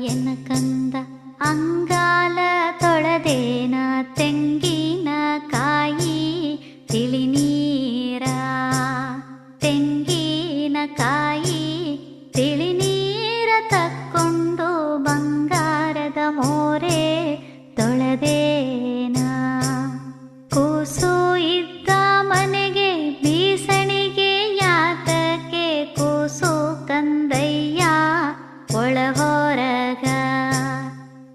ಎನ್ನ ಕಂದ ಅಂಗಾಲ ತೊಳೆದೇನ ತೆಂಗಿನ ಕಾಯಿ ತಿಳಿನೀರ ತೆಂಗಿನ ಕಾಯಿ ತಿಳಿನೀರ ತಕ್ಕೊಂಡು ಬಂಗಾರದ ಮೋರೆ ತೊಳೆದೇನ ಕೂಸು ಇದ್ದ ಮನೆಗೆ ಬೀಸಣಿಗೆ ಯಾತಕ್ಕೆ ಕೂಸು ಕಂದಯ್ಯ ಒಳಹೊರಗ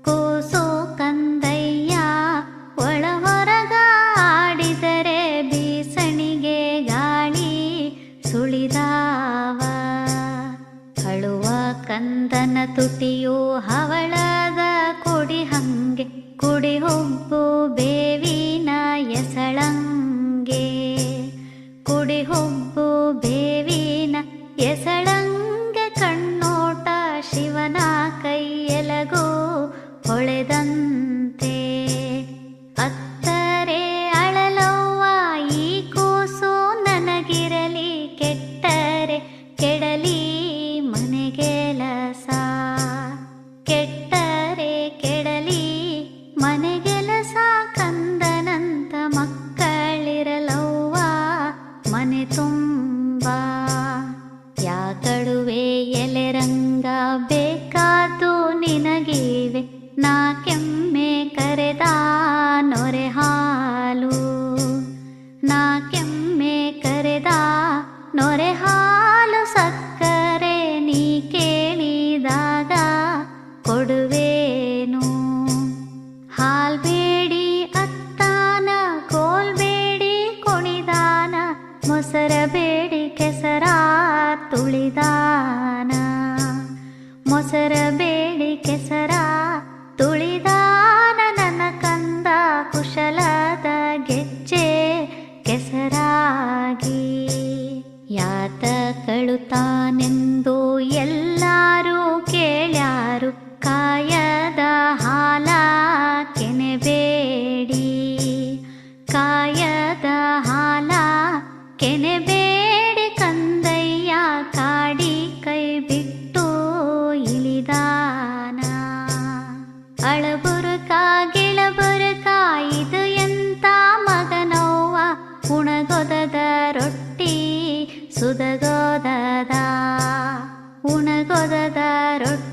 ಕೂಸು ಕಂದಯ್ಯ ಒಳಹೊರಗ ಆಡಿದರೆ ಬೀಸಣಿಗೆ ಗಾಳಿ ಸುಳಿದಾವ ಅಳುವ ಕಂದನ ತುಟಿಯು ಹವಳದ ಕುಡಿ ಹಂಗೆ ಕುಡಿ ಹೊಬ್ಬು ಬೇವಿನ ಎಸಳಂಗೆ ಕುಡಿ ಹೊಬ್ಬು ಬೇವಿನ ಎಸಳಂಗೆ ಕಣ್ಣೋಟ ಶಿವನ ಕೈಯೆಲಗೋ ಹೊಳೆದಂತೆ ಅತ್ತರೆ ಅಳಲವ್ವ ಈ ಕೂಸು ನನಗಿರಲಿ ಕೆಟ್ಟರೆ ಕೆಡಲಿ ಮನೆಗೆಲಸ ಕೆಟ್ಟರೆ ಕೆಡಲಿ ಮನೆಗೆಲಸ ಕಂದನಂತ ಮಕ್ಕಳಿರಲವ್ವ ಮನೆ ತುಂಬ ಯಾಕಡುವೆ ಎಲೆರಂಗ ಬೇಕಾದು ನಿನಗಿವೆ ನಾ ಕೆಮ್ಮೆ ಕರೆದ ನೊರೆ ಹಾಲು ನಾ ಕೆಮ್ಮೆ ಕರೆದ ನೊರೆ ಹಾಲು ಸಕ್ಕರೆ ನೀ ಕೇಳಿದಾಗ ಕೊಡುವೇನು ಹಾಲ್ ಬೇಡಿ ಅತ್ತಾನ ಕೋಲ್ ಬೇಡಿ ಕುಣಿದಾನ ಮೊಸರ ಬೇಡಿ ಕೆಸರ ತುಳಿದಾನ ಮೊಸರ ಬೇಡಿ ಕೆಸರ ತುಳಿದಾನ ನನ್ನ ಕಂದ ಕುಶಲದ ಗೆಜ್ಜೆ ಕೆಸರಾಗಿ ಯಾತ ಕಳುತ್ತಾನೆಂದು ಎಲ್ಲರೂ ಕೇಳ್ಯಾರು ಕಾಯದ ಹಾಲ ಕೆನೆಬೇಡಿ ಕಾಯದ ಹಾಲ ಕೆನೆಬೇಡಿ ಕಂದಯ್ಯ ಕಾಡಿ ಕೈ ಬಿಟ್ಟು ಇಳಿದಾನ ಅಳಬುರುಕ ಗಿಳಬುರುಕ ಇದು ಎಂತ ಮಗನವ್ವ ಉಣಗೊದದ ರೊಟ್ಟಿ ಸುದಗೊದದ ಉಣಗೊದದ ರೊಟ್ಟಿ